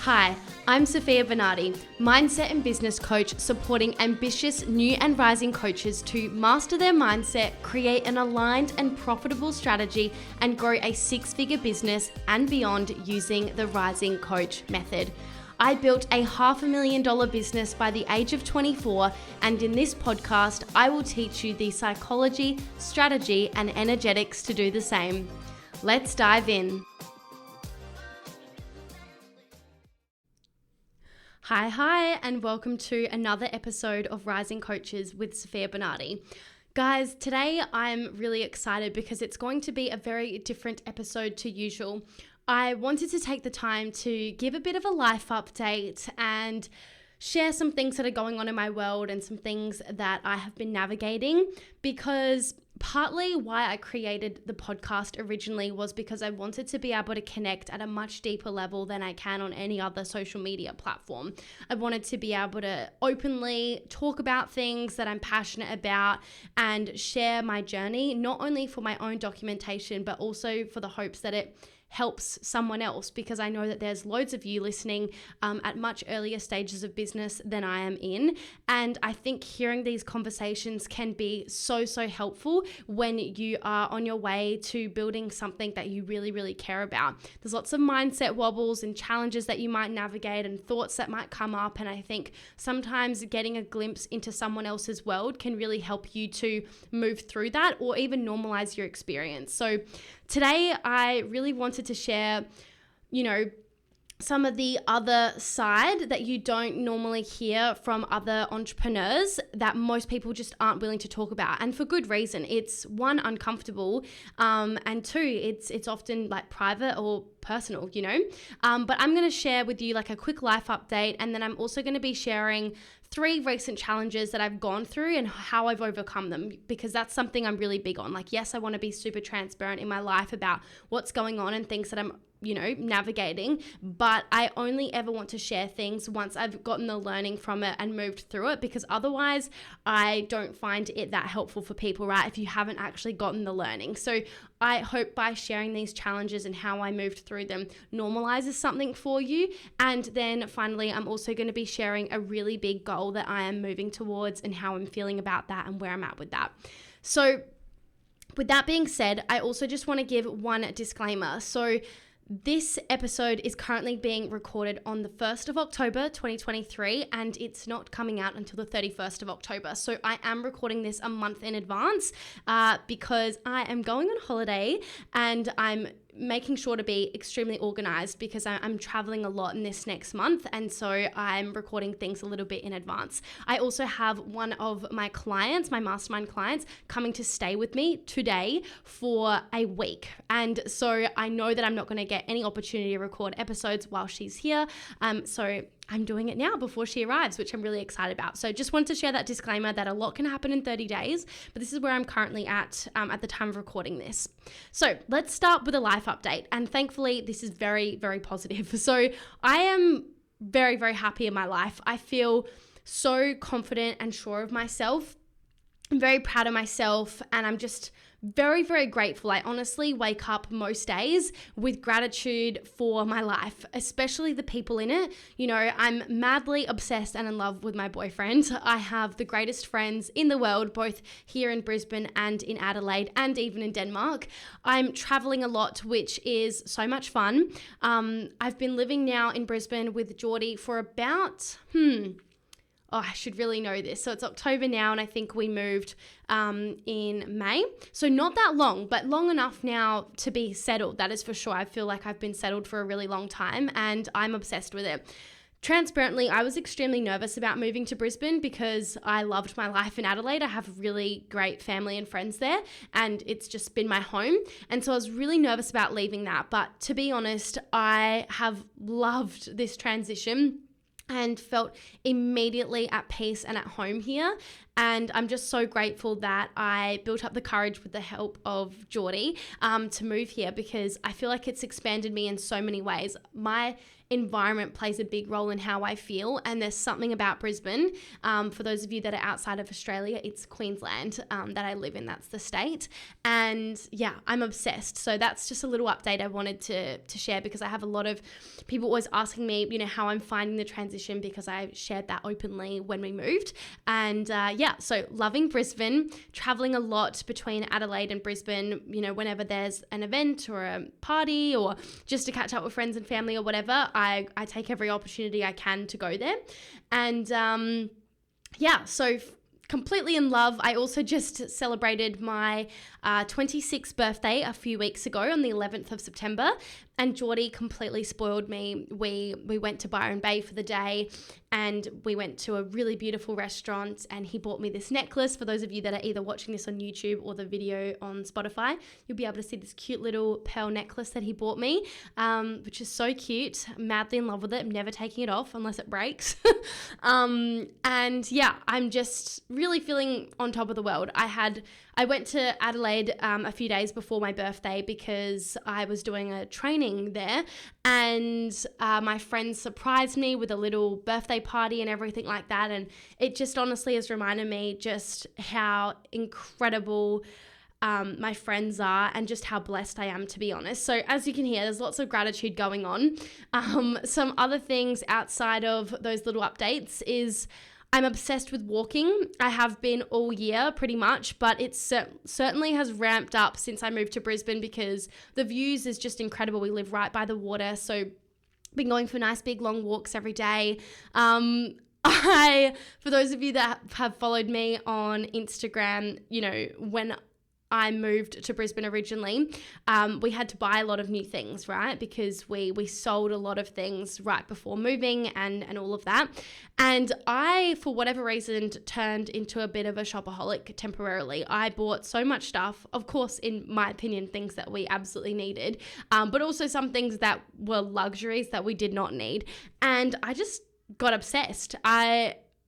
Hi, I'm Sofia Bernardi, mindset and business coach supporting ambitious new and rising coaches to master their mindset, create an aligned and profitable strategy, and grow a six-figure business and beyond using the Rising Coach method. I built a $500,000 business by the age of 24, and in this podcast, I will teach you the psychology, strategy, and energetics to do the same. Let's dive in. Hi, and welcome to another episode of Rising Coaches with Sofia Bernardi. Guys, today I'm really excited because it's going to be a very different episode to usual. I wanted to take the time to give a bit of a life update and share some things that are going on in my world and some things that I have been navigating, because partly why I created the podcast originally was because I wanted to be able to connect at a much deeper level than I can on any other social media platform. I wanted to be able to openly talk about things that I'm passionate about and share my journey, not only for my own documentation, but also for the hopes that it helps someone else, because I know that there's loads of you listening at much earlier stages of business than I am in. And I think hearing these conversations can be so helpful when you are on your way to building something that you really care about. There's lots of mindset wobbles and challenges that you might navigate and thoughts that might come up. And I think sometimes getting a glimpse into someone else's world can really help you to move through that or even normalize your experience. So today, I really wanted to share, some of the other side that you don't normally hear from other entrepreneurs that most people just aren't willing to talk about. And for good reason. It's one, uncomfortable, and two, it's often like private or personal, But I'm going to share with you like a quick life update, and then I'm also going to be sharing 3 recent challenges that I've gone through and how I've overcome them, because that's something I'm really big on. Like, yes, I want to be super transparent in my life about what's going on and things that I'm navigating, but I only ever want to share things once I've gotten the learning from it and moved through it, because otherwise I don't find it that helpful for people, right? If you haven't actually gotten the learning. So I hope by sharing these challenges and how I moved through them normalizes something for you. And then finally, I'm also going to be sharing a really big goal that I am moving towards and how I'm feeling about that and where I'm at with that. So with that being said, I also just want to give one disclaimer. So this episode is currently being recorded on the 1st of October, 2023, and it's not coming out until the 31st of October. So I am recording this a month in advance because I am going on holiday and I'm making sure to be extremely organized because I'm traveling a lot in this next month, and so I'm recording things a little bit in advance. I also have one of my clients, my mastermind clients, coming to stay with me today for a week, and so I know that I'm not going to get any opportunity to record episodes while she's here, so I'm doing it now before she arrives, which I'm really excited about. So just wanted to share that disclaimer that a lot can happen in 30 days, but this is where I'm currently at the time of recording this. So let's start with a life update. And thankfully, this is very positive. So I am very happy in my life. I feel so confident and sure of myself. I'm very proud of myself, and I'm just very grateful. I honestly wake up most days with gratitude for my life, especially the people in it. I'm madly obsessed and in love with my boyfriend. I have the greatest friends in the world, both here in Brisbane and in Adelaide and even in Denmark. I'm traveling a lot, which is so much fun. I've been living now in Brisbane with Geordie for about, I should really know this. So it's October now, and I think we moved in May. So not that long, but long enough now to be settled. That is for sure. I feel like I've been settled for a really long time, and I'm obsessed with it. Transparently, I was extremely nervous about moving to Brisbane because I loved my life in Adelaide. I have really great family and friends there, and it's just been my home. And so I was really nervous about leaving that. But to be honest, I have loved this transition and felt immediately at peace and at home here. And I'm just so grateful that I built up the courage with the help of Geordie to move here, because I feel like it's expanded me in so many ways. My environment plays a big role in how I feel, and there's something about Brisbane. For those of you that are outside of Australia, it's Queensland that I live in. That's the state. And yeah, I'm obsessed. So that's just a little update I wanted to share, because I have a lot of people always asking me, how I'm finding the transition, because I shared that openly when we moved. And so loving Brisbane, traveling a lot between Adelaide and Brisbane, whenever there's an event or a party or just to catch up with friends and family or whatever, I take every opportunity I can to go there. And so completely in love. I also just celebrated my 26th birthday a few weeks ago on the 11th of September, and Geordie completely spoiled me. We went to Byron Bay for the day, and we went to a really beautiful restaurant, and he bought me this necklace. For those of you that are either watching this on YouTube or the video on Spotify, you'll be able to see this cute little pearl necklace that he bought me, which is so cute. I'm madly in love with it. I'm never taking it off unless it breaks. I'm just really feeling on top of the world. I went to Adelaide a few days before my birthday because I was doing a training there, and my friends surprised me with a little birthday party and everything like that, and it just honestly has reminded me just how incredible my friends are and just how blessed I am, to be honest. So as you can hear, there's lots of gratitude going on. Some other things outside of those little updates is I'm obsessed with walking. I have been all year pretty much, but it certainly has ramped up since I moved to Brisbane, because the views is just incredible. We live right by the water, so been going for nice big long walks every day. For those of you that have followed me on Instagram, when I moved to Brisbane originally, we had to buy a lot of new things, right? Because we sold a lot of things right before moving and all of that. And I, for whatever reason, turned into a bit of a shopaholic temporarily. I bought so much stuff, of course, in my opinion, things that we absolutely needed, but also some things that were luxuries that we did not need. And I just got obsessed.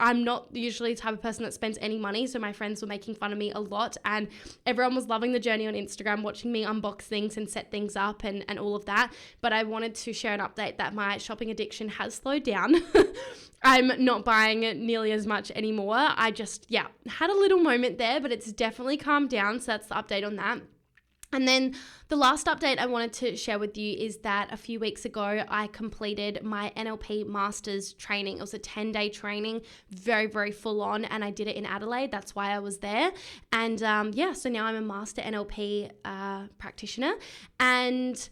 I'm not usually the type of person that spends any money, so my friends were making fun of me a lot, and everyone was loving the journey on Instagram, watching me unbox things and set things up and all of that. But I wanted to share an update that my shopping addiction has slowed down. I'm not buying nearly as much anymore. I just, had a little moment there, but it's definitely calmed down, so that's the update on that. And then the last update I wanted to share with you is that a few weeks ago, I completed my NLP Masters training. It was a 10-day training, very, very full on, and I did it in Adelaide. That's why I was there. And so now I'm a Master NLP practitioner. And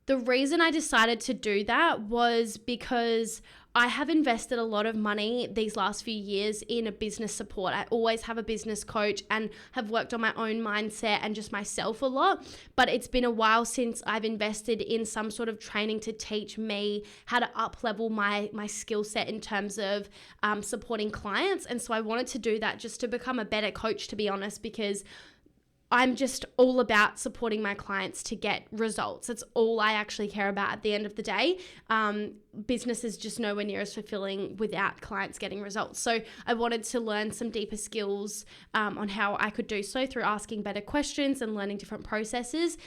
the reason I decided to do that was because I have invested a lot of money these last few years in a business support. I always have a business coach and have worked on my own mindset and just myself a lot. But it's been a while since I've invested in some sort of training to teach me how to up-level my skill set in terms of supporting clients. And so I wanted to do that just to become a better coach, to be honest, because I'm just all about supporting my clients to get results. That's all I actually care about at the end of the day. Business is just nowhere near as fulfilling without clients getting results. So I wanted to learn some deeper skills on how I could do so through asking better questions and learning different processes.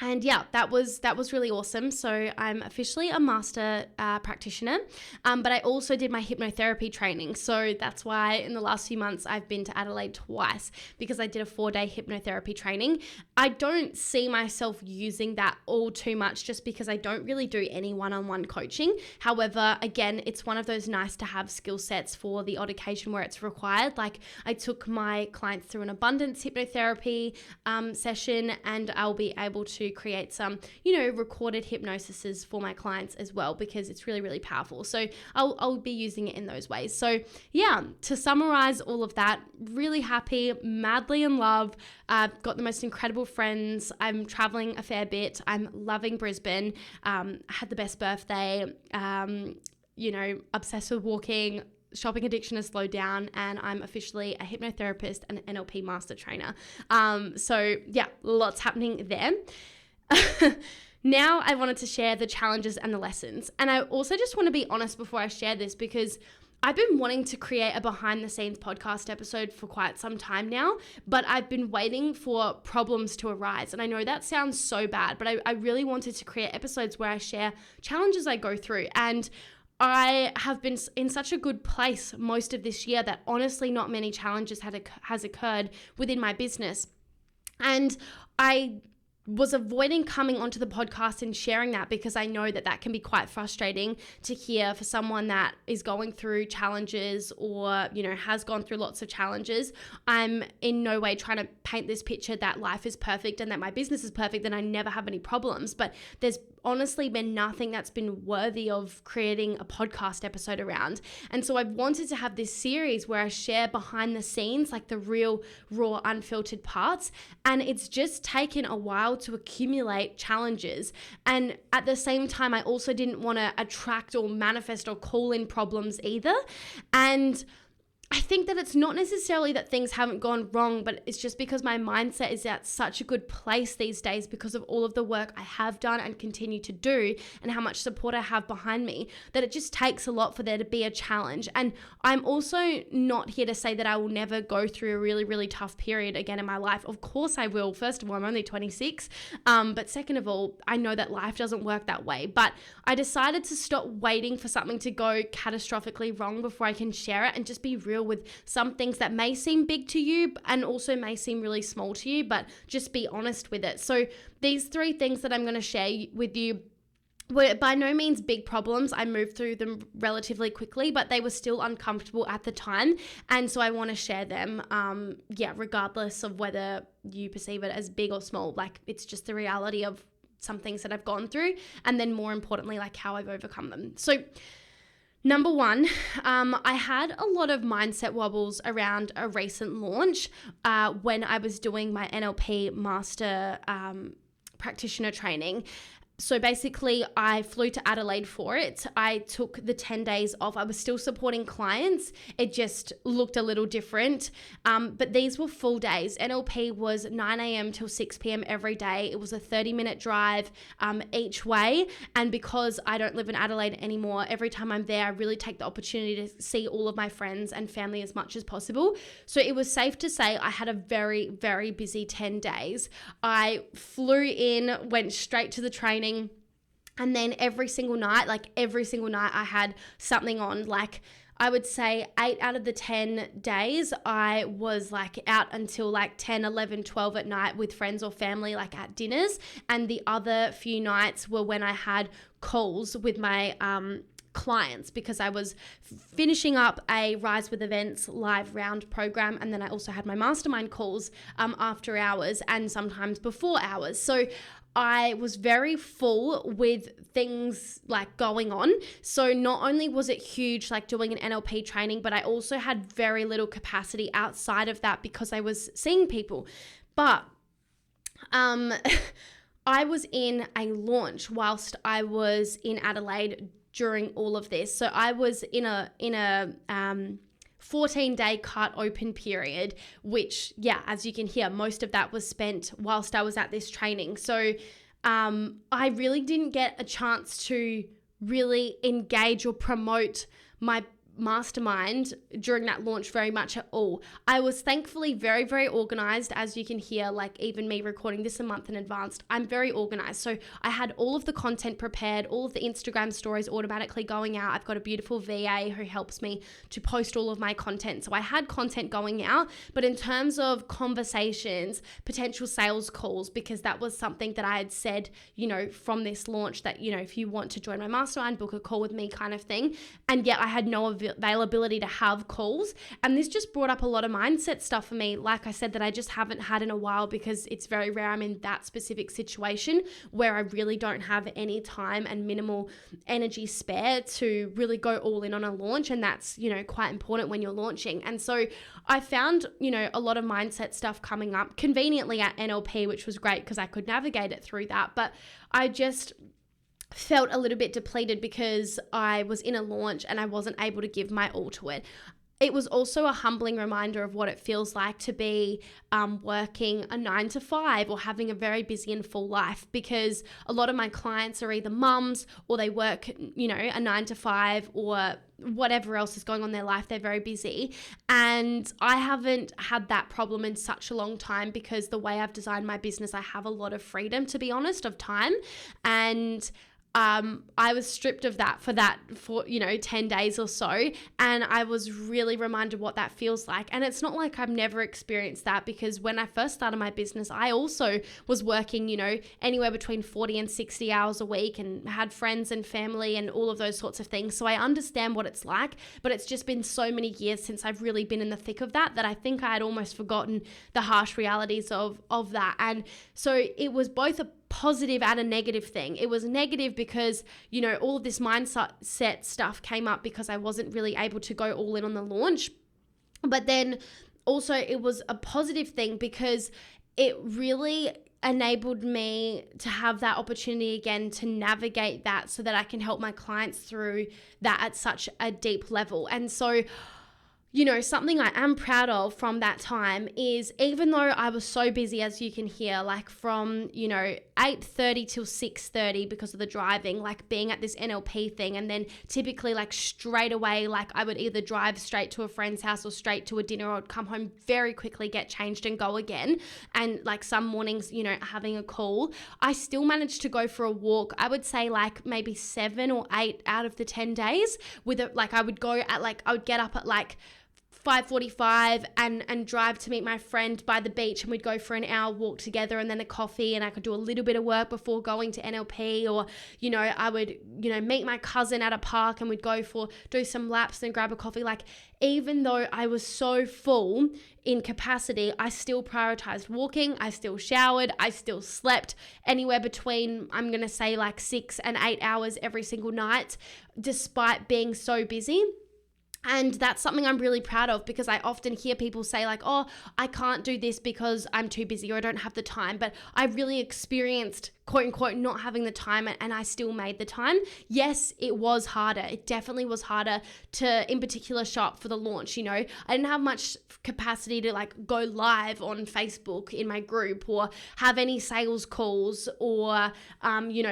That was really awesome. So I'm officially a master practitioner, but I also did my hypnotherapy training. So that's why in the last few months I've been to Adelaide twice, because I did a 4-day hypnotherapy training. I don't see myself using that all too much, just because I don't really do any one-on-one coaching. However, again, it's one of those nice to have skill sets for the odd occasion where it's required. Like I took my clients through an abundance hypnotherapy session, and I'll be able to create some, recorded hypnosises for my clients as well, because it's really, really powerful. So I'll be using it in those ways. So to summarize all of that, really happy, madly in love, got the most incredible friends. I'm traveling a fair bit. I'm loving Brisbane. Had the best birthday, obsessed with walking. Shopping addiction has slowed down, and I'm officially a hypnotherapist and an NLP master trainer. Lots happening there. Now I wanted to share the challenges and the lessons. And I also just want to be honest before I share this, because I've been wanting to create a behind the scenes podcast episode for quite some time now, but I've been waiting for problems to arise. And I know that sounds so bad, but I really wanted to create episodes where I share challenges I go through. And I have been in such a good place most of this year that honestly not many challenges has occurred within my business. And I was avoiding coming onto the podcast and sharing that because I know that can be quite frustrating to hear for someone that is going through challenges or, has gone through lots of challenges. I'm in no way trying to paint this picture that life is perfect and that my business is perfect and I never have any problems, but there's honestly been nothing that's been worthy of creating a podcast episode around. And so I've wanted to have this series where I share behind the scenes, like the real, raw, unfiltered parts. And it's just taken a while to accumulate challenges. And at the same time, I also didn't want to attract or manifest or call in problems either. And I think that it's not necessarily that things haven't gone wrong, but it's just because my mindset is at such a good place these days because of all of the work I have done and continue to do and how much support I have behind me, that it just takes a lot for there to be a challenge. And I'm also not here to say that I will never go through a really, really tough period again in my life. Of course I will. First of all, I'm only 26. But second of all, I know that life doesn't work that way. But I decided to stop waiting for something to go catastrophically wrong before I can share it and just be real with some things that may seem big to you and also may seem really small to you, but just be honest with it. So these 3 things that I'm going to share with you were by no means big problems. I moved through them relatively quickly, but they were still uncomfortable at the time. And so I want to share them, regardless of whether you perceive it as big or small. Like, it's just the reality of some things that I've gone through, and then more importantly, like how I've overcome them. So number 1, I had a lot of mindset wobbles around a recent launch when I was doing my NLP master practitioner training. So basically, I flew to Adelaide for it. I took the 10 days off. I was still supporting clients. It just looked a little different. But these were full days. NLP was 9 a.m. till 6 p.m. every day. It was a 30-minute drive each way. And because I don't live in Adelaide anymore, every time I'm there, I really take the opportunity to see all of my friends and family as much as possible. So it was safe to say I had a very, very busy 10 days. I flew in, went straight to the training. And then every single night I had something on. Like, I would say 8 out of the 10 days I was like out until like 10, 11, 12 at night with friends or family, like at dinners. And the other few nights were when I had calls with my clients, because I was finishing up a Rise with Events live round program, and then I also had my mastermind calls after hours and sometimes before hours. So I was very full with things like going on. So not only was it huge, like doing an NLP training, but I also had very little capacity outside of that because I was seeing people. But I was in a launch whilst I was in Adelaide during all of this. So I was in a 14-day cut open period, which, as you can hear, most of that was spent whilst I was at this training. So I really didn't get a chance to really engage or promote my mastermind during that launch very much at all. I was thankfully very, very organized. As you can hear, like even me recording this a month in advance, I'm very organized. So I had all of the content prepared, all of the Instagram stories automatically going out. I've got a beautiful VA who helps me to post all of my content. So I had content going out, but in terms of conversations, potential sales calls, because that was something that I had said, from this launch that, if you want to join my mastermind, book a call with me kind of thing. And yet I had no availability to have calls. And this just brought up a lot of mindset stuff for me, like I said, that I just haven't had in a while, because it's very rare I'm in that specific situation where I really don't have any time and minimal energy spare to really go all in on a launch. And that's, quite important when you're launching. And so I found, a lot of mindset stuff coming up conveniently at NLP, which was great because I could navigate it through that. But I just felt a little bit depleted because I was in a launch and I wasn't able to give my all to it. it was also a humbling reminder of what it feels like to be working a 9 to 5 or having a very busy and full life, because a lot of my clients are either mums or they work, a 9 to 5 or whatever else is going on in their life. They're very busy. And I haven't had that problem in such a long time, because the way I've designed my business, I have a lot of freedom, to be honest, of time. And I was stripped of that for 10 days or so. And I was really reminded what that feels like. And it's not like I've never experienced that, because when I first started my business, I also was working, anywhere between 40 and 60 hours a week, and had friends and family and all of those sorts of things. So I understand what it's like, but it's just been so many years since I've really been in the thick of that I think I had almost forgotten the harsh realities of that. And so it was both a positive and a negative thing. It was negative because, all of this mindset stuff came up because I wasn't really able to go all in on the launch. But then also it was a positive thing because it really enabled me to have that opportunity again to navigate that, so that I can help my clients through that at such a deep level. And so, something I am proud of from that time is, even though I was so busy, as you can hear, like from, 8:30 till 6:30 because of the driving, like being at this NLP thing. And then typically like straight away, like I would either drive straight to a friend's house or straight to a dinner, or I'd come home very quickly, get changed and go again. And like some mornings, having a call, I still managed to go for a walk. I would say like maybe 7 or 8 out of the 10 days with it. Like I would get up at like 5:45 and drive to meet my friend by the beach, and we'd go for an hour walk together and then a coffee, and I could do a little bit of work before going to NLP, or I would meet my cousin at a park and we'd do some laps and grab a coffee. Like, even though I was so full in capacity, I still prioritized walking. I still showered. I still slept anywhere between, I'm going to say, like 6 and 8 hours every single night, despite being so busy. And that's something I'm really proud of, because I often hear people say like, oh, I can't do this because I'm too busy or I don't have the time. But I really experienced, quote unquote, not having the time, and I still made the time. Yes, it was harder. It definitely was harder to, in particular, show up for the launch. I didn't have much capacity to like go live on Facebook in my group, or have any sales calls, or,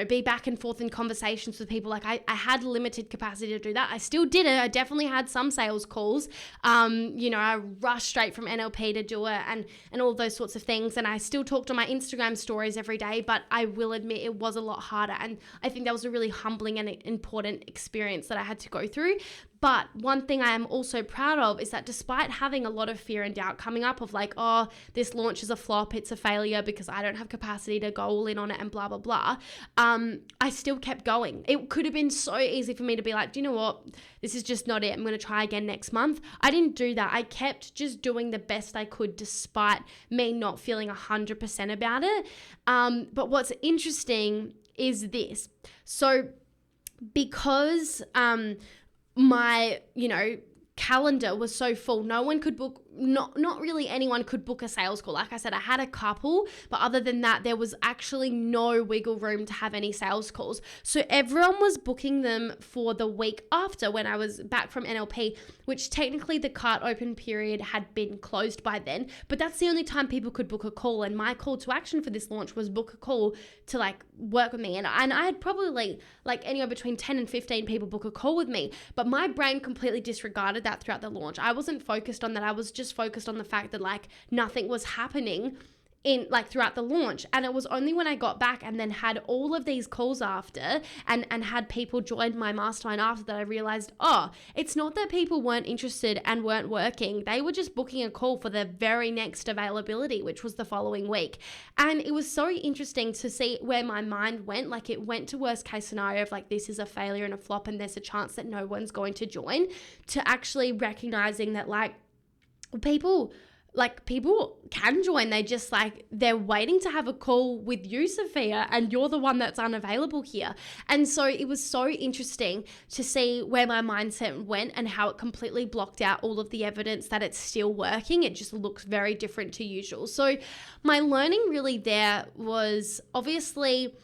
be back and forth in conversations with people. Like I had limited capacity to do that. I still did it. I definitely had some sales calls. I rushed straight from NLP to do it, and all those sorts of things. And I still talked on my Instagram stories every day, but I will admit it was a lot harder. And I think that was a really humbling and important experience that I had to go through. But one thing I am also proud of is that despite having a lot of fear and doubt coming up of like, oh, this launch is a flop, it's a failure because I don't have capacity to go all in on it and blah, blah, blah, I still kept going. It could have been so easy for me to be like, do you know what? This is just not it. I'm going to try again next month. I didn't do that. I kept just doing the best I could despite me not feeling 100% about it. But what's interesting is this. So because my, calendar was so full, no one could book, not really anyone could book a sales call. Like I said, I had a couple, but other than that, there was actually no wiggle room to have any sales calls. So everyone was booking them for the week after, when I was back from NLP, which technically the cart open period had been closed by then, but that's the only time people could book a call. And my call to action for this launch was book a call to like work with me. And I had probably like anywhere between 10 and 15 people book a call with me, but my brain completely disregarded that throughout the launch. I wasn't focused on that. I was just focused on the fact that like nothing was happening in like throughout the launch. And it was only when I got back and then had all of these calls after and had people join my mastermind after that I realized, oh, it's not that people weren't interested and weren't working. They were just booking a call for the very next availability, which was the following week. And it was so interesting to see where my mind went. Like it went to worst case scenario of like, this is a failure and a flop and there's a chance that no one's going to join, to actually recognizing that like people can join. They're waiting to have a call with you, Sofia, and you're the one that's unavailable here. And so it was so interesting to see where my mindset went and how it completely blocked out all of the evidence that it's still working. It just looks very different to usual. So my learning really there was obviously,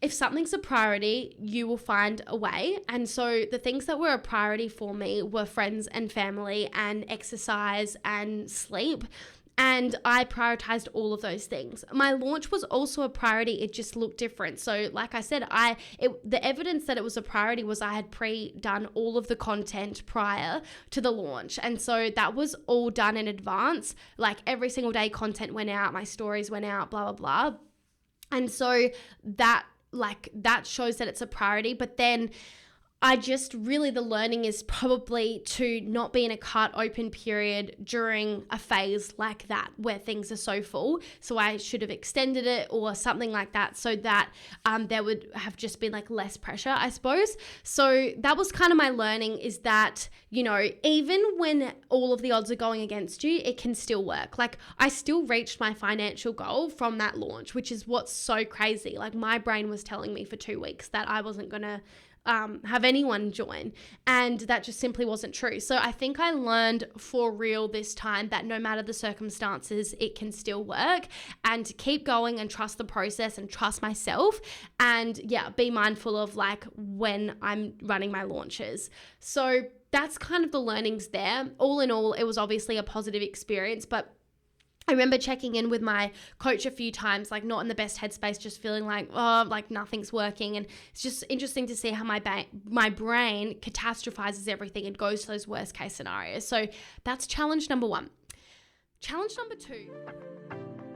if something's a priority, you will find a way. And so the things that were a priority for me were friends and family and exercise and sleep. And I prioritized all of those things. My launch was also a priority. It just looked different. So like I said, the evidence that it was a priority was I had pre-done all of the content prior to the launch. And so that was all done in advance. Like every single day content went out, my stories went out, blah, blah, blah. And so that shows that it's a priority. But then the learning is probably to not be in a cart open period during a phase like that where things are so full. So I should have extended it or something like that so that there would have just been like less pressure, I suppose. So that was kind of my learning, is that, you know, even when all of the odds are going against you, it can still work. Like I still reached my financial goal from that launch, which is what's so crazy. Like my brain was telling me for 2 weeks that I wasn't going to have anyone join, and that just simply wasn't true. So I think I learned for real this time that no matter the circumstances, it can still work, and to keep going and trust the process and trust myself, and be mindful of like when I'm running my launches. So that's kind of the learnings there. All in all, it was obviously a positive experience, but I remember checking in with my coach a few times, like not in the best headspace, just feeling like, oh, like nothing's working. And it's just interesting to see how my brain catastrophizes everything and goes to those worst case scenarios. So that's challenge number 1. Challenge number 2.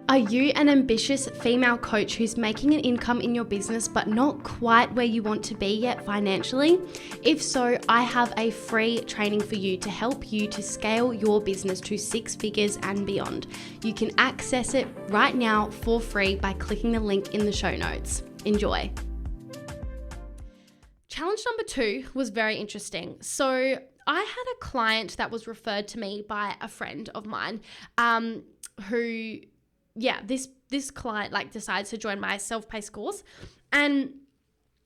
Are you an ambitious female coach who's making an income in your business but not quite where you want to be yet financially? If so, I have a free training for you to help you to scale your business to 6 figures and beyond. You can access it right now for free by clicking the link in the show notes. Enjoy. Challenge number 2 was very interesting. So I had a client that was referred to me by a friend of mine this client like decides to join my self-paced course, and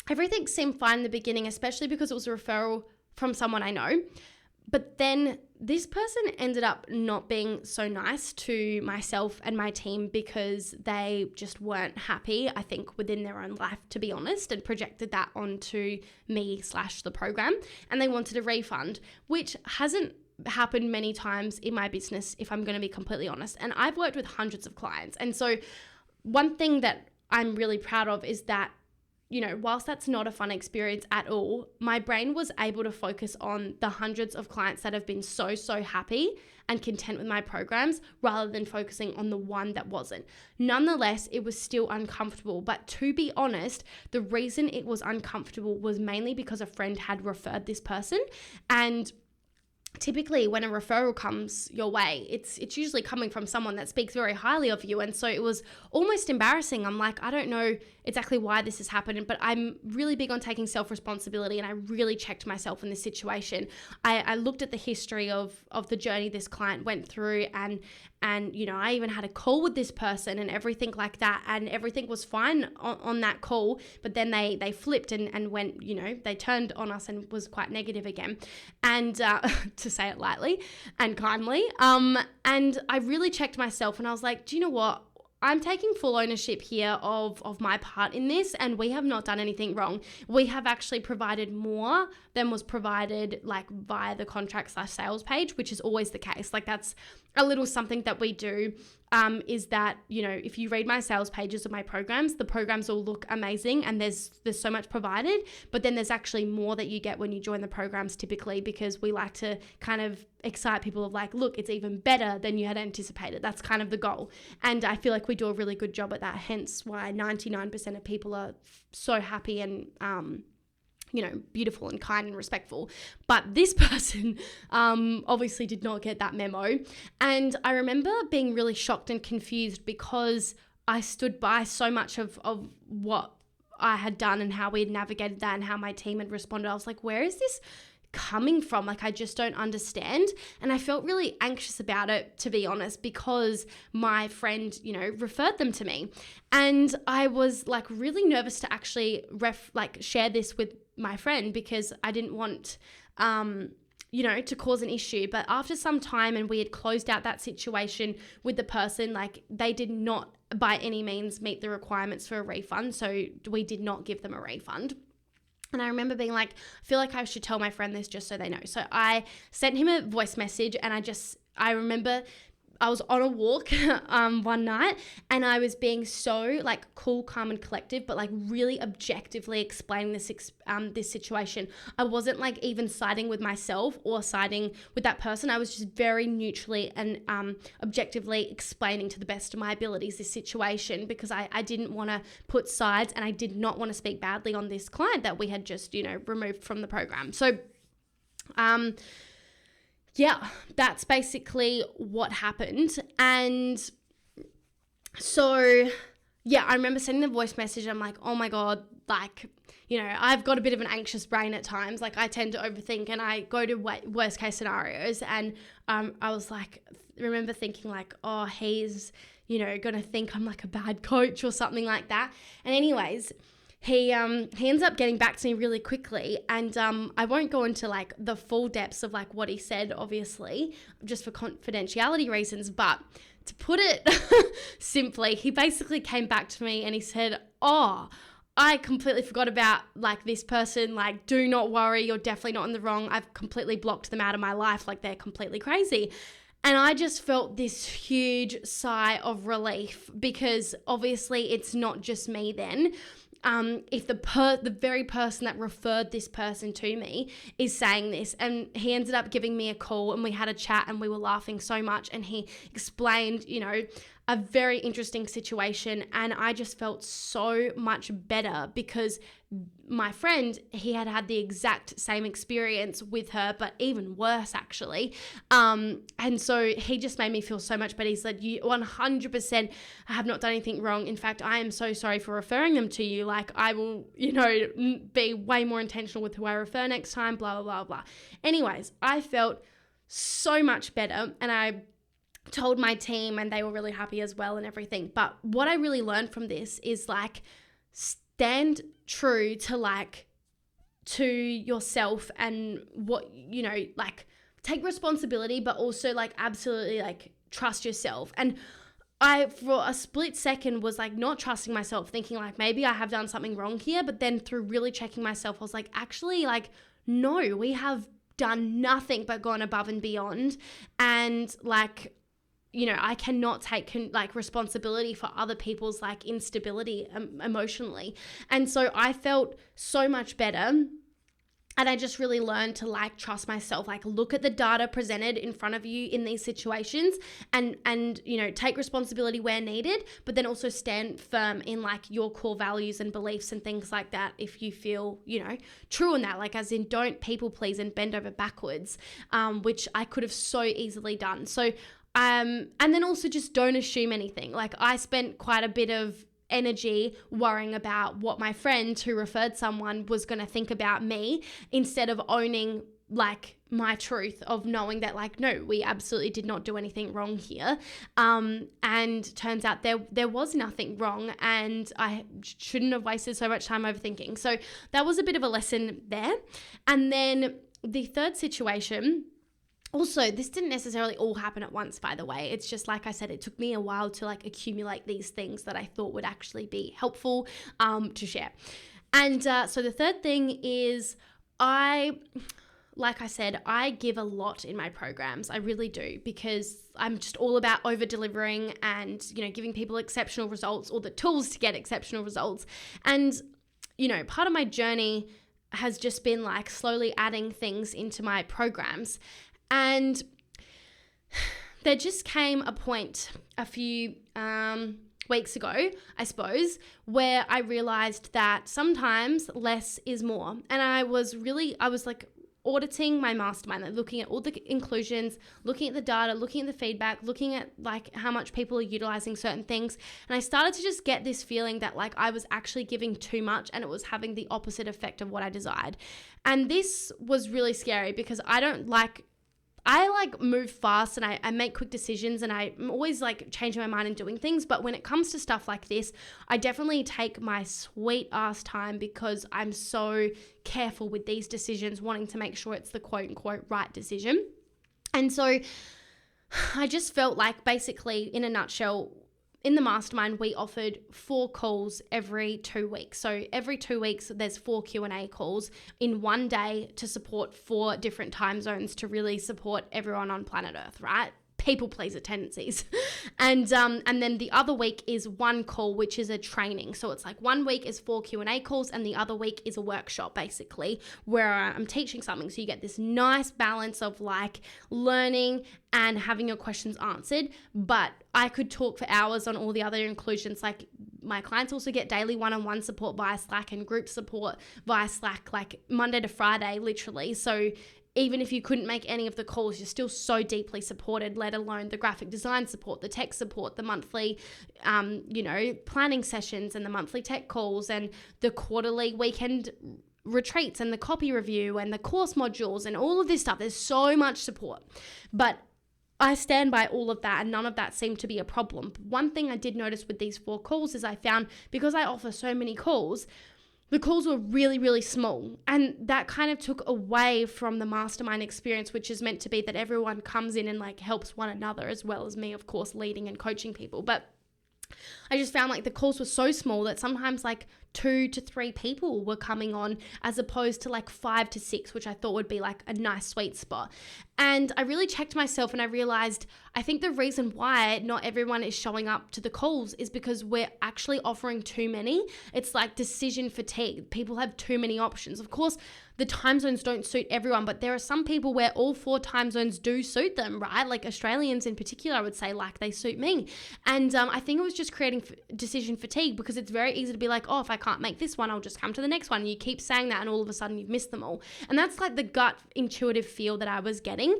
everything seemed fine in the beginning, especially because it was a referral from someone I know. But then this person ended up not being so nice to myself and my team because they just weren't happy, I think, within their own life, to be honest, and projected that onto me / the program. And they wanted a refund, which hasn't happened many times in my business, if I'm going to be completely honest. And I've worked with hundreds of clients. And so one thing that I'm really proud of is that, you know, whilst that's not a fun experience at all, my brain was able to focus on the hundreds of clients that have been so happy and content with my programs rather than focusing on the one that wasn't. Nonetheless, it was still uncomfortable. But to be honest, the reason it was uncomfortable was mainly because a friend had referred this person. And typically when a referral comes your way, it's usually coming from someone that speaks very highly of you. And so it was almost embarrassing. I'm like, I don't know exactly why this has happened, but I'm really big on taking self-responsibility, and I really checked myself in this situation. I looked at the history of the journey this client went through, and you know, I even had a call with this person and everything like that, and everything was fine on that call. But then they flipped and went, you know, they turned on us and was quite negative again. And to say it lightly and kindly, and I really checked myself, and I was like, do you know what? I'm taking full ownership here of my part in this, and we have not done anything wrong. We have actually provided more than was provided like via the contract / sales page, which is always the case. Like that's a little something that we do, is that, you know, if you read my sales pages of my programs, the programs all look amazing and there's so much provided, but then there's actually more that you get when you join the programs typically, because we like to kind of excite people of like, look, it's even better than you had anticipated. That's kind of the goal. And I feel like we do a really good job at that, hence why 99% of people are so happy and, you know, beautiful and kind and respectful. But this person obviously did not get that memo. And I remember being really shocked and confused because I stood by so much of what I had done and how we had navigated that and how my team had responded. I was like, where is this coming from? Like, I just don't understand. And I felt really anxious about it, to be honest, because my friend, you know, referred them to me. And I was like really nervous to actually share this with my friend, because I didn't want, to cause an issue. But after some time and we had closed out that situation with the person, like they did not by any means meet the requirements for a refund. So we did not give them a refund. And I remember being like, I feel like I should tell my friend this just so they know. So I sent him a voice message, and I remember I was on a walk one night, and I was being so like cool, calm and collective, but like really objectively explaining this situation. I wasn't like even siding with myself or siding with that person. I was just very neutrally and objectively explaining to the best of my abilities this situation, because I didn't want to put sides, and I did not want to speak badly on this client that we had just, removed from the program. So, yeah, that's basically what happened. And so, yeah, I remember sending the voice message. I'm like, oh my God, like, I've got a bit of an anxious brain at times. Like I tend to overthink and I go to worst case scenarios. And I was like, remember thinking like, oh, he's, going to think I'm like a bad coach or something like that. And anyways, he ends up getting back to me really quickly, and I won't go into like the full depths of like what he said, obviously, just for confidentiality reasons, but to put it simply, he basically came back to me and he said, oh, I completely forgot about like this person, like do not worry, you're definitely not in the wrong. I've completely blocked them out of my life, like they're completely crazy. And I just felt this huge sigh of relief, because obviously it's not just me then. If the very person that referred this person to me is saying this. And he ended up giving me a call, and we had a chat, and we were laughing so much, and he explained, a very interesting situation, and I just felt so much better, because my friend, he had the exact same experience with her, but even worse actually. And so he just made me feel so much better. He said, you 100% have not done anything wrong. In fact, I am so sorry for referring them to you. Like I will, be way more intentional with who I refer next time, blah, blah, blah, blah. Anyways, I felt so much better, and I told my team, and they were really happy as well and everything. But what I really learned from this is like, stand true to yourself, and what, like take responsibility, but also like absolutely like trust yourself. And I, for a split second, was like not trusting myself, thinking like maybe I have done something wrong here. But then through really checking myself, I was like, actually, like, no, we have done nothing but gone above and beyond. And like, I cannot take responsibility for other people's like instability emotionally. And so I felt so much better. And I just really learned to like trust myself, like look at the data presented in front of you in these situations, and take responsibility where needed, but then also stand firm in like your core values and beliefs and things like that. If you feel, true in that, like as in don't people please and bend over backwards, which I could have so easily done. So and then also just don't assume anything. Like I spent quite a bit of energy worrying about what my friend who referred someone was going to think about me, instead of owning like my truth of knowing that like, no, we absolutely did not do anything wrong here. And turns out there was nothing wrong, and I shouldn't have wasted so much time overthinking. So that was a bit of a lesson there. And then the third situation, also, this didn't necessarily all happen at once, by the way. It's just, like I said, it took me a while to like accumulate these things that I thought would actually be helpful to share. And so the third thing is like I said, I give a lot in my programs. I really do, because I'm just all about over delivering and, giving people exceptional results, or the tools to get exceptional results. And, part of my journey has just been like slowly adding things into my programs. And there just came a point a few weeks ago, I suppose, where I realized that sometimes less is more. And I was like auditing my mastermind, like looking at all the inclusions, looking at the data, looking at the feedback, looking at like how much people are utilizing certain things. And I started to just get this feeling that like I was actually giving too much, and it was having the opposite effect of what I desired. And this was really scary, because I don't like I like move fast and I make quick decisions and I'm always like changing my mind and doing things. But when it comes to stuff like this, I definitely take my sweet ass time because I'm so careful with these decisions, wanting to make sure it's the quote unquote right decision. And so I just felt like basically in a nutshell, in the mastermind, we offered 4 calls every 2 weeks. So every 2 weeks, there's 4 Q&A calls in one day to support 4 different time zones to really support everyone on planet Earth, right? People pleaser tendencies. And then the other week is 1 call, which is a training. So it's like 1 week is 4 Q&A calls and the other week is a workshop basically where I'm teaching something. So you get this nice balance of like learning and having your questions answered. But I could talk for hours on all the other inclusions. Like my clients also get daily one-on-one support via Slack and group support via Slack, like Monday to Friday, literally. So even if you couldn't make any of the calls, you're still so deeply supported, let alone the graphic design support, the tech support, the monthly, planning sessions and the monthly tech calls and the quarterly weekend retreats and the copy review and the course modules and all of this stuff. There's so much support. But I stand by all of that and none of that seemed to be a problem. One thing I did notice with these 4 calls is I found because I offer so many calls, the calls were really, really small. And that kind of took away from the mastermind experience, which is meant to be that everyone comes in and like helps one another as well as me, of course, leading and coaching people. But I just found like the calls were so small that sometimes like 2 to 3 people were coming on as opposed to like 5 to 6, which I thought would be like a nice sweet spot. And I really checked myself and I realized I think the reason why not everyone is showing up to the calls is because we're actually offering too many. It's like decision fatigue. People have too many options. Of course, the time zones don't suit everyone, but there are some people where all 4 time zones do suit them, right? Like Australians in particular, I would say like they suit me. And I think it was just creating decision fatigue because it's very easy to be like, oh, if I can't make this one, I'll just come to the next one. And you keep saying that and all of a sudden you've missed them all. And that's like the gut intuitive feel that I was getting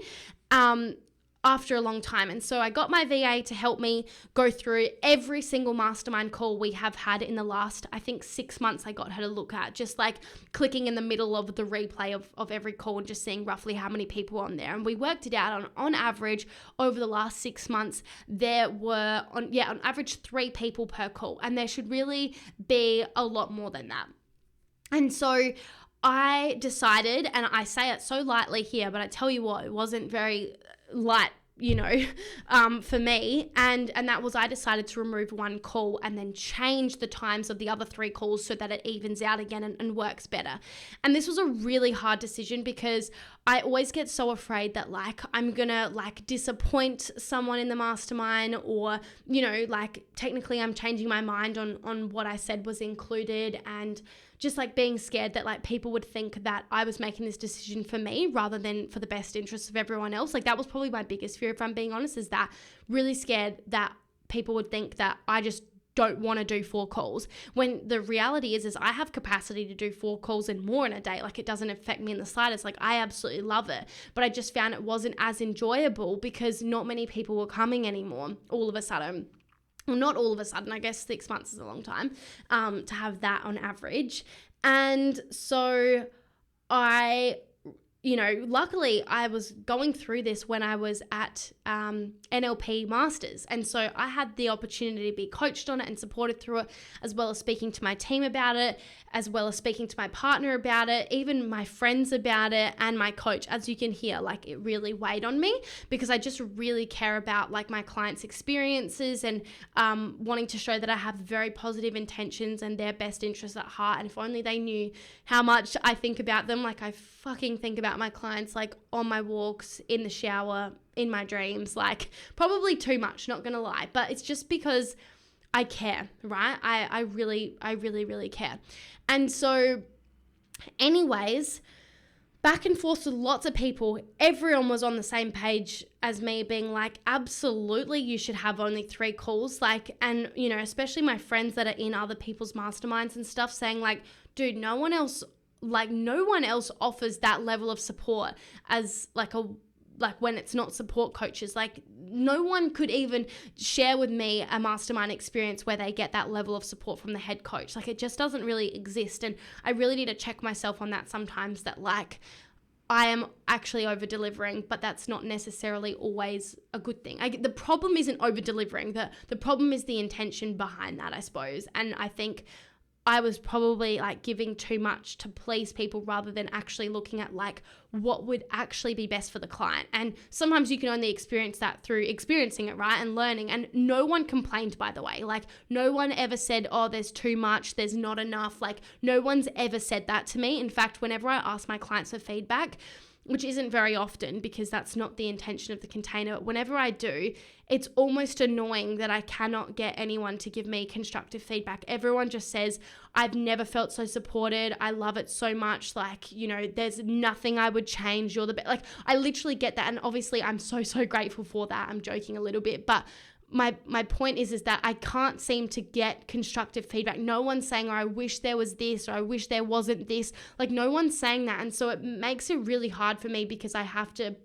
after a long time. And so I got my VA to help me go through every single mastermind call we have had in the last, I think 6 months. I got her to look at just like clicking in the middle of the replay of every call and just seeing roughly how many people on there. And we worked it out on average over the last 6 months, there were on average 3 people per call. And there should really be a lot more than that. And so I decided, and I say it so lightly here, but I tell you what, it wasn't very light, for me. And that was, I decided to remove 1 call and then change the times of the other 3 calls so that it evens out again and works better. And this was a really hard decision because I always get so afraid that like I'm gonna like disappoint someone in the mastermind or, like technically I'm changing my mind on what I said was included and just like being scared that like people would think that I was making this decision for me rather than for the best interests of everyone else. Like that was probably my biggest fear, if I'm being honest, is that really scared that people would think that I just don't want to do 4 calls when the reality is I have capacity to do 4 calls and more in a day. Like it doesn't affect me in the slightest. Like I absolutely love it, but I just found it wasn't as enjoyable because not many people were coming anymore all of a sudden. Well, not all of a sudden, I guess 6 months is a long time to have that on average. And so luckily I was going through this when I was at NLP Masters. And so I had the opportunity to be coached on it and supported through it, as well as speaking to my team about it, as well as speaking to my partner about it, even my friends about it, and my coach. As you can hear, like it really weighed on me because I just really care about like my clients' experiences and wanting to show that I have very positive intentions and their best interests at heart. And if only they knew how much I think about them, like I fucking think about my clients like on my walks, in the shower, in my dreams, like probably too much, not gonna lie, but it's just because I care, right? I really, really care. And so anyways, back and forth with lots of people, everyone was on the same page as me being like, absolutely, you should have only 3 calls. Like, and especially my friends that are in other people's masterminds and stuff saying like, dude, no one else offers that level of support as like when it's not support coaches. Like no one could even share with me a mastermind experience where they get that level of support from the head coach. Like it just doesn't really exist. And I really need to check myself on that sometimes, that like I am actually over delivering, but that's not necessarily always a good thing. The problem isn't over delivering. The problem is the intention behind that, I suppose. And I think I was probably like giving too much to please people rather than actually looking at like what would actually be best for the client. And sometimes you can only experience that through experiencing it, right? And learning. And no one complained, by the way. Like no one ever said, oh, there's too much, there's not enough. Like no one's ever said that to me. In fact, whenever I ask my clients for feedback, which isn't very often because that's not the intention of the container, whenever I do, it's almost annoying that I cannot get anyone to give me constructive feedback. Everyone just says, I've never felt so supported. I love it so much. Like, you know, there's nothing I would change. You're the best. Like, I literally get that. And obviously I'm so grateful for that. I'm joking a little bit, but my point is that I can't seem to get constructive feedback. No one's saying, oh, I wish there was this, or I wish there wasn't this. Like no one's saying that. And so it makes it really hard for me because I have to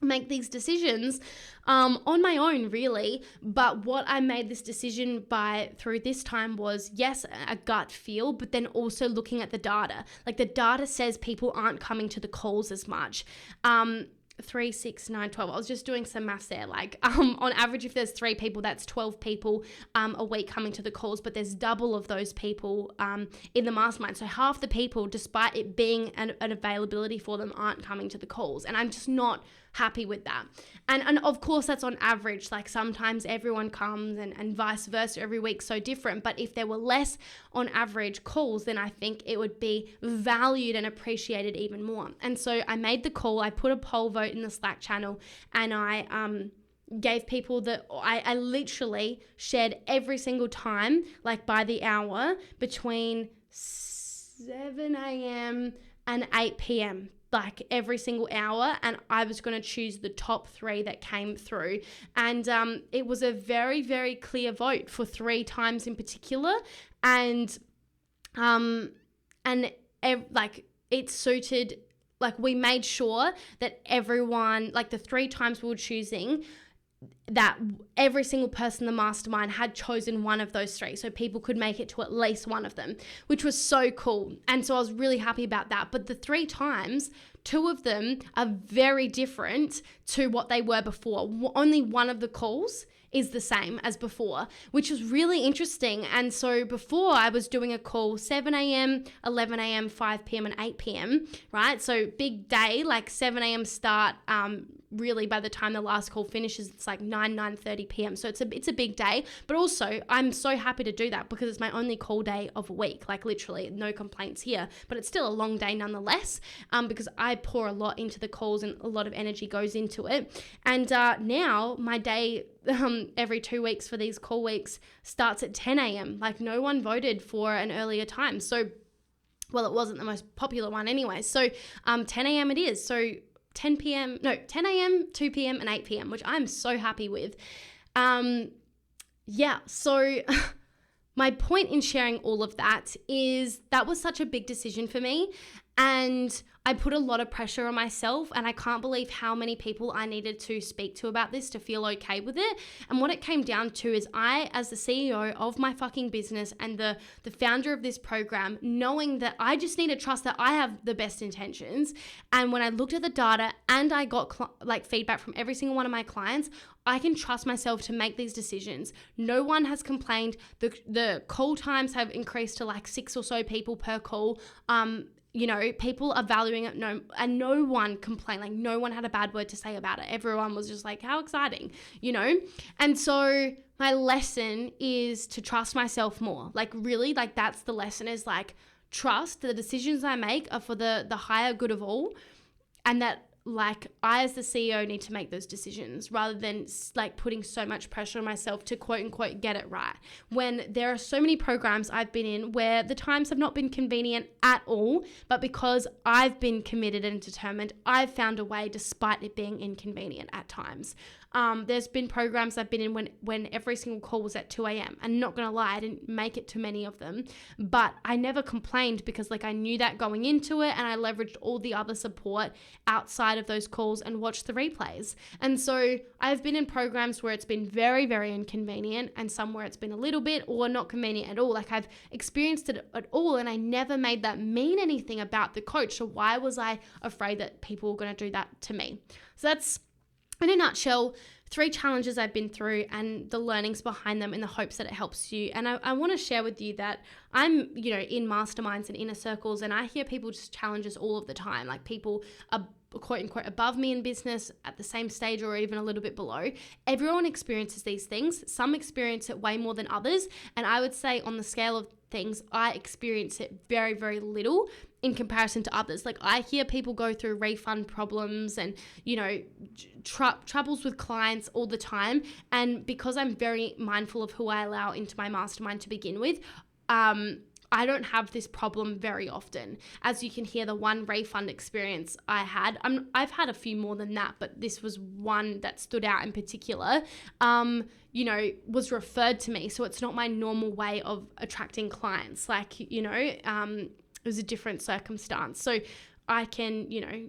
make these decisions on my own, really. But what I made this decision through this time was, yes, a gut feel, but then also looking at the data. Like the data says people aren't coming to the calls as much. 3, 6, 9, 12. I was just doing some maths there. Like on average, if there's 3 people, that's 12 people a week coming to the calls, but there's double of those people in the mastermind. So half the people, despite it being an availability for them, aren't coming to the calls. And I'm just not happy with that. And of course that's on average. Like sometimes everyone comes and vice versa. Every week's so different. But if there were less on average calls, then I think it would be valued and appreciated even more. And so I made the call. I put a poll vote in the Slack channel, and I gave people I literally shared every single time, like by the hour, between 7 a.m. and 8 p.m. like every single hour, and I was going to choose the top 3 that came through. And it was a very, very clear vote for 3 times in particular. And it suited, like we made sure that everyone, like the 3 times we were choosing, that every single person in the mastermind had chosen one of those 3, so people could make it to at least one of them, which was so cool. And so I was really happy about that. But the 3 times, 2 of them are very different to what they were before. Only one of the calls is the same as before, which is really interesting. And so before I was doing a call 7 a.m., 11 a.m., 5 p.m. and 8 p.m., right? So big day, like 7 a.m. start, really by the time the last call finishes, it's like 9:30 p.m. So it's a big day, but also I'm so happy to do that because it's my only call day of a week, like literally no complaints here, but it's still a long day nonetheless, because I pour a lot into the calls and a lot of energy goes into it. And now my day every 2 weeks for these call weeks starts at 10 a.m. Like no one voted for an earlier time. So, well, it wasn't the most popular one anyway. So 10 a.m. it is. So 10 a.m., 2 p.m. and 8 p.m., which I'm so happy with. So my point in sharing all of that is that was such a big decision for me, and I put a lot of pressure on myself, and I can't believe how many people I needed to speak to about this to feel okay with it. And what it came down to is I, as the CEO of my fucking business and the founder of this program, knowing that I just need to trust that I have the best intentions. And when I looked at the data and I got feedback from every single one of my clients, I can trust myself to make these decisions. No one has complained. The call times have increased to like 6 or so people per call. People are valuing it, and no one complained. Like no one had a bad word to say about it. Everyone was just like, how exciting, And so my lesson is to trust myself more. Like really, like that's the lesson, is like trust the decisions I make are for the higher good of all, and that like I as the CEO need to make those decisions rather than like putting so much pressure on myself to quote unquote get it right. When there are so many programs I've been in where the times have not been convenient at all, but because I've been committed and determined, I've found a way despite it being inconvenient at times. There's been programs I've been in when every single call was at 2 a.m. And not going to lie, I didn't make it to many of them, but I never complained because like I knew that going into it, and I leveraged all the other support outside side of those calls and watch the replays. And so I've been in programs where it's been very, very inconvenient, and some where it's been a little bit or not convenient at all. Like, I've experienced it at all, and I never made that mean anything about the coach. So why was I afraid that people were going to do that to me? So that's, in a nutshell, 3 challenges I've been through and the learnings behind them, in the hopes that it helps you. And I want to share with you that I'm, in masterminds and inner circles, and I hear people just challenges all of the time. Like, people are quote unquote above me in business, at the same stage or even a little bit below. Everyone experiences these things. Some experience it way more than others. And I would say, on the scale of things, I experience it very, very little in comparison to others. Like, I hear people go through refund problems and, troubles with clients all the time. And because I'm very mindful of who I allow into my mastermind to begin with, I don't have this problem very often. As you can hear, the one refund experience I had, I've had a few more than that, but this was one that stood out in particular, was referred to me. So it's not my normal way of attracting clients. Like, it was a different circumstance. So I can,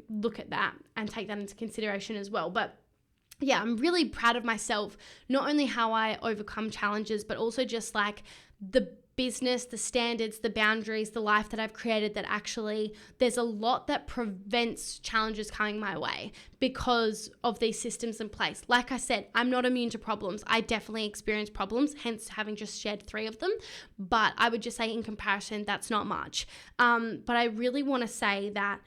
look at that and take that into consideration as well. But yeah, I'm really proud of myself, not only how I overcome challenges, but also just like the business, the standards, the boundaries, the life that I've created, that actually there's a lot that prevents challenges coming my way because of these systems in place. Like I said, I'm not immune to problems. I definitely experience problems, hence having just shared 3 of them. But I would just say, in comparison, that's not much. But I really want to say that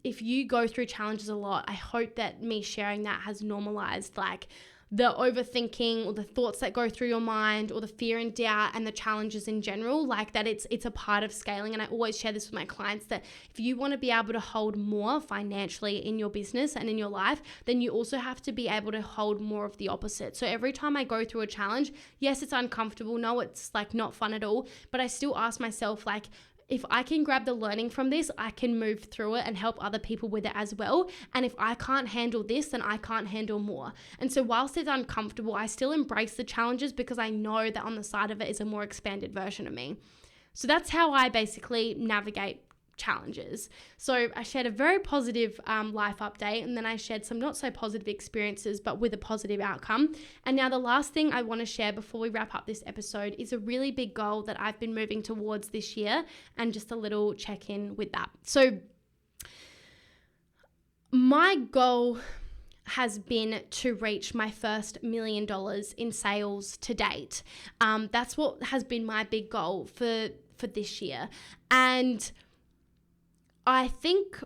if you go through challenges a lot, I hope that me sharing that has normalized like the overthinking or the thoughts that go through your mind, or the fear and doubt and the challenges in general, like that it's a part of scaling. And I always share this with my clients, that if you want to be able to hold more financially in your business and in your life, then you also have to be able to hold more of the opposite. So every time I go through a challenge, yes, it's uncomfortable. No, it's like not fun at all. But I still ask myself, like, if I can grab the learning from this, I can move through it and help other people with it as well. And if I can't handle this, then I can't handle more. And so whilst it's uncomfortable, I still embrace the challenges, because I know that on the side of it is a more expanded version of me. So that's how I basically navigate challenges. So I shared a very positive life update, and then I shared some not so positive experiences, but with a positive outcome. And now the last thing I want to share before we wrap up this episode is a really big goal that I've been moving towards this year, and just a little check-in with that. So my goal has been to reach my first $1 million in sales to date. That's what has been my big goal for this year. And I think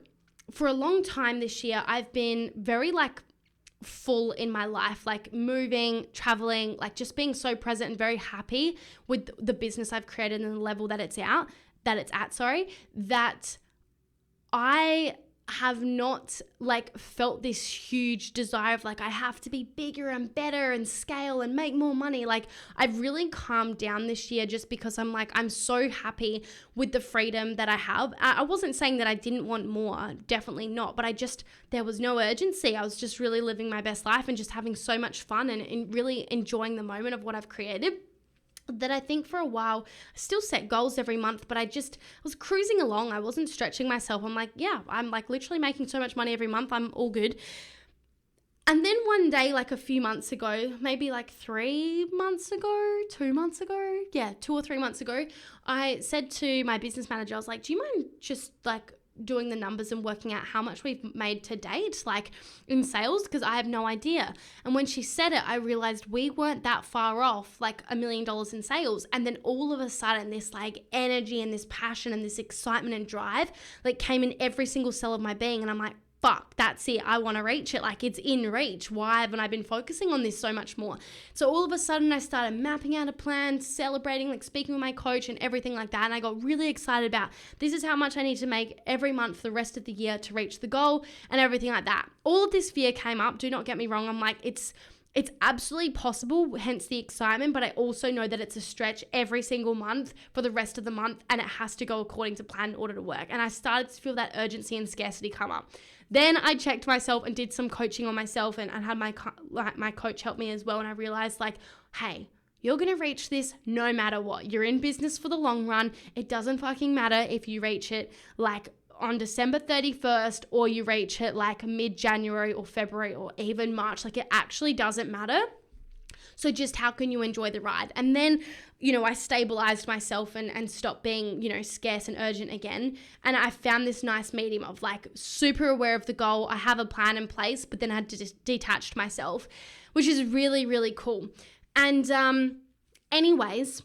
for a long time this year, I've been very full in my life, like moving, traveling, like just being so present and very happy with the business I've created and the level that it's at, that I have not felt this huge desire of I have to be bigger and better and scale and make more money. I've really calmed down this year, just because I'm so happy with the freedom that I have. I wasn't saying that I didn't want more, definitely not, but there was no urgency. I was just really living my best life and just having so much fun and really enjoying the moment of what I've created. That I think for a while, I still set goals every month, but I was cruising along. I wasn't stretching myself. I'm I'm literally making so much money every month. I'm all good. And then one day, a few months ago, maybe 3 months ago, 2 months ago, 2 or 3 months ago, I said to my business manager, I was like, do you mind just doing the numbers and working out how much we've made to date, in sales, because I have no idea. And when she said it, I realized we weren't that far off, $1 million in sales. And then all of a sudden, this energy and this passion and this excitement and drive came in every single cell of my being. And I'm like, fuck, that's it. I want to reach it. It's in reach. Why haven't I been focusing on this so much more? So all of a sudden I started mapping out a plan, celebrating, speaking with my coach and everything like that. And I got really excited about, this is how much I need to make every month for the rest of the year to reach the goal and everything like that. All of this fear came up. Do not get me wrong. I'm it's absolutely possible, hence the excitement, but I also know that it's a stretch every single month for the rest of the month, and it has to go according to plan in order to work. And I started to feel that urgency and scarcity come up. Then I checked myself and did some coaching on myself and had my coach help me as well. And I realized hey, you're going to reach this no matter what. You're in business for the long run. It doesn't fucking matter if you reach it on December 31st or you reach it like mid-January or February or even March. Like, it actually doesn't matter. So just how can you enjoy the ride? And then, I stabilized myself and stopped being, scarce and urgent again. And I found this nice medium of like super aware of the goal. I have a plan in place, but then I had to just detach myself, which is really, really cool. And anyways,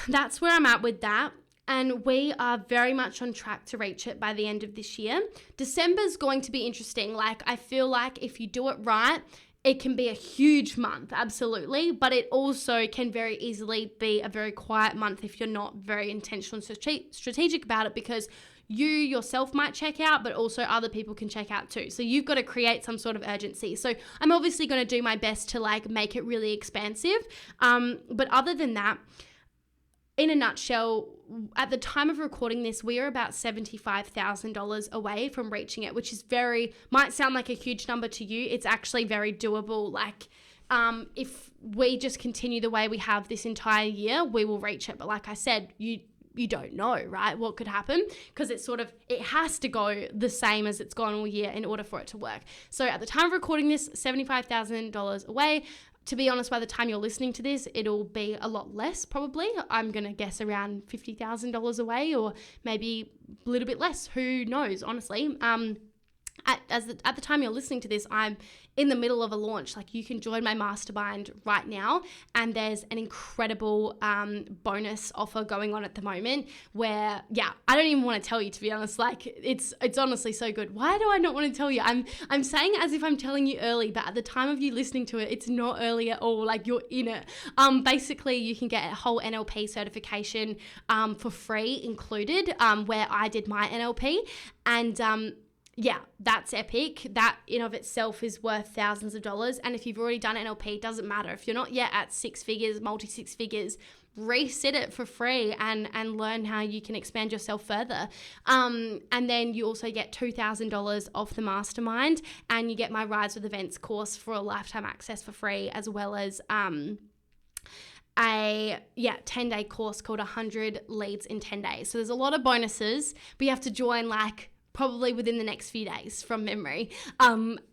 that's where I'm at with that. And we are very much on track to reach it by the end of this year. December's going to be interesting. Like, I feel like if you do it right, it can be a huge month, absolutely, but it also can very easily be a very quiet month if you're not very intentional and strategic about it, because you yourself might check out, but also other people can check out too. So you've got to create some sort of urgency. So I'm obviously going to do my best to like make it really expansive. But other than that, in a nutshell, at the time of recording this, we are about $75,000 away from reaching it, which is might sound like a huge number to you. It's actually very doable. Like, if we just continue the way we have this entire year, we will reach it. But like I said, you don't know, right? What could happen? Because it has to go the same as it's gone all year in order for it to work. So at the time of recording this, $75,000 away. To be honest, by the time you're listening to this, it'll be a lot less probably. I'm going to guess around $50,000 away, or maybe a little bit less. Who knows, honestly. At the time you're listening to this, I'm in the middle of a launch. Like, you can join my mastermind right now, and there's an incredible bonus offer going on at the moment where, I don't even want to tell you, to be honest. Like, it's honestly so good. Why do I not want to tell you? I'm saying it as if I'm telling you early, but at the time of you listening to it, it's not early at all. Like, you're in it. Basically, you can get a whole NLP certification for free included, where I did my NLP, and that's epic. That in of itself is worth thousands of dollars. And if you've already done NLP, it doesn't matter. If you're not yet at six figures, multi-six figures, resit it for free and learn how you can expand yourself further. And then you also get $2,000 off the mastermind, and you get my Rise with Events course for a lifetime access for free, as well as a 10-day course called 100 Leads in 10 Days. So there's a lot of bonuses, but you have to join probably within the next few days from memory.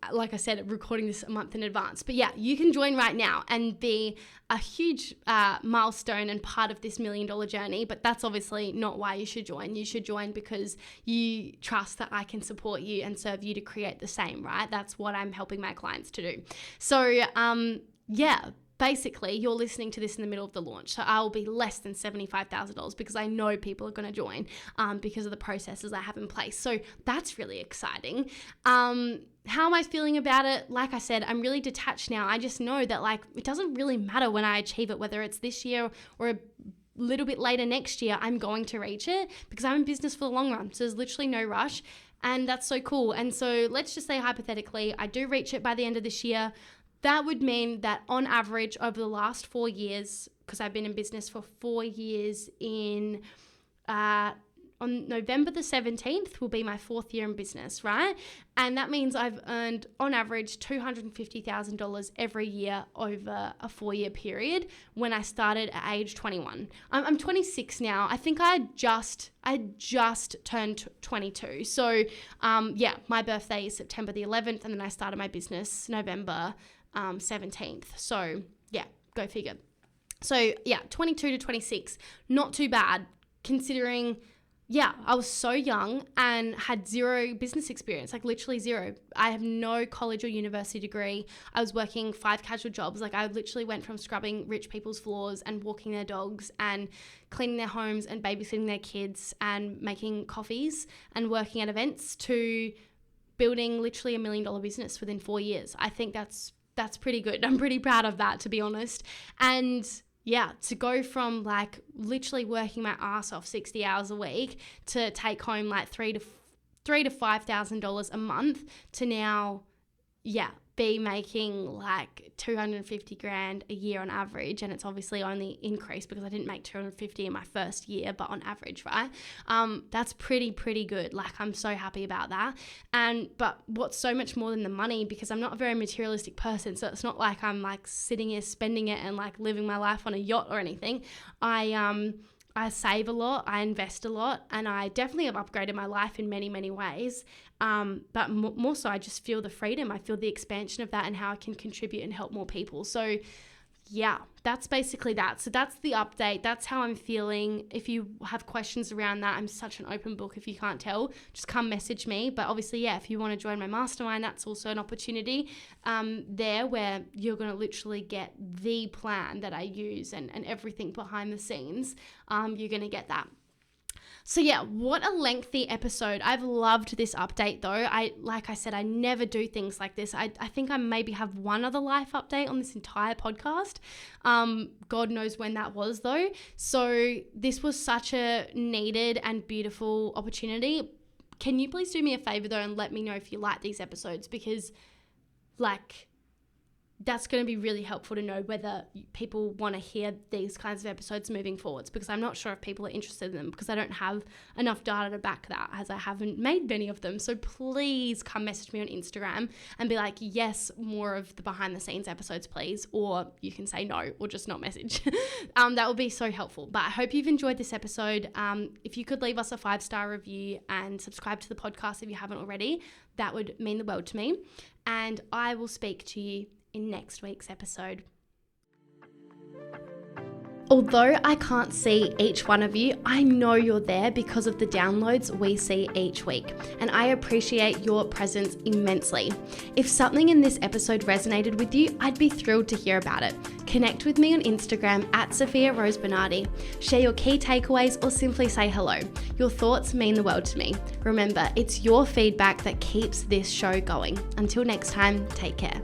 Like I said, recording this a month in advance. But you can join right now and be a huge milestone and part of this $1 million journey. But that's obviously not why you should join. You should join because you trust that I can support you and serve you to create the same, right? That's what I'm helping my clients to do. So, basically, you're listening to this in the middle of the launch. So I'll be less than $75,000 because I know people are going to join because of the processes I have in place. So that's really exciting. How am I feeling about it? Like I said, I'm really detached now. I just know that it doesn't really matter when I achieve it, whether it's this year or a little bit later next year, I'm going to reach it because I'm in business for the long run. So there's literally no rush. And that's so cool. And so let's just say hypothetically, I do reach it by the end of this year. That would mean that on average over the last 4 years, because I've been in business for 4 years on November the 17th will be my 4th year in business, right? And that means I've earned on average $250,000 every year over a 4-year period when I started at age 21. I'm 26 now. I think I just turned 22. So my birthday is September the 11th, and then I started my business November 17th. So go figure. So 22 to 26, not too bad considering I was so young and had zero business experience, literally zero. I have no college or university degree. I was working 5 casual jobs. I literally went from scrubbing rich people's floors and walking their dogs and cleaning their homes and babysitting their kids and making coffees and working at events to building literally $1 million business within 4 years. I think that's pretty good. I'm pretty proud of that, to be honest. And to go from literally working my ass off 60 hours a week to take home $3,000 to $5,000 a month to now, be making $250,000 a year on average. And it's obviously only increased because I didn't make $250,000 in my first year, but on average, right? That's pretty good. I'm so happy about that. But what's so much more than the money, because I'm not a very materialistic person. So it's not like I'm sitting here spending it and living my life on a yacht or anything. I save a lot, I invest a lot, and I definitely have upgraded my life in many, many ways. But more so, I just feel the freedom. I feel the expansion of that and how I can contribute and help more people. So yeah, that's basically that. So that's the update. That's how I'm feeling. If you have questions around that, I'm such an open book. If you can't tell, just come message me. But obviously, yeah, if you want to join my mastermind, that's also an opportunity there where you're going to literally get the plan that I use and everything behind the scenes. You're going to get that. So yeah, what a lengthy episode. I've loved this update though. Like I said, I never do things like this. I think I maybe have one other life update on this entire podcast. God knows when that was though. So this was such a needed and beautiful opportunity. Can you please do me a favor though and let me know if you like these episodes, because like that's going to be really helpful to know whether people want to hear these kinds of episodes moving forwards, because I'm not sure if people are interested in them, because I don't have enough data to back that, as I haven't made many of them. So please come message me on Instagram and be like, yes, more of the behind the scenes episodes, please. Or you can say no, or just not message. That would be so helpful. But I hope you've enjoyed this episode. If you could leave us a 5-star review and subscribe to the podcast if you haven't already, that would mean the world to me. And I will speak to you in next week's episode. Although I can't see each one of you, I know you're there because of the downloads we see each week, and I appreciate your presence immensely. If something in this episode resonated with you, I'd be thrilled to hear about it. Connect with me on Instagram at Sofia Rose Bernardi. Share your key takeaways or simply say hello. Your thoughts mean the world to me. Remember, it's your feedback that keeps this show going. Until next time, take care.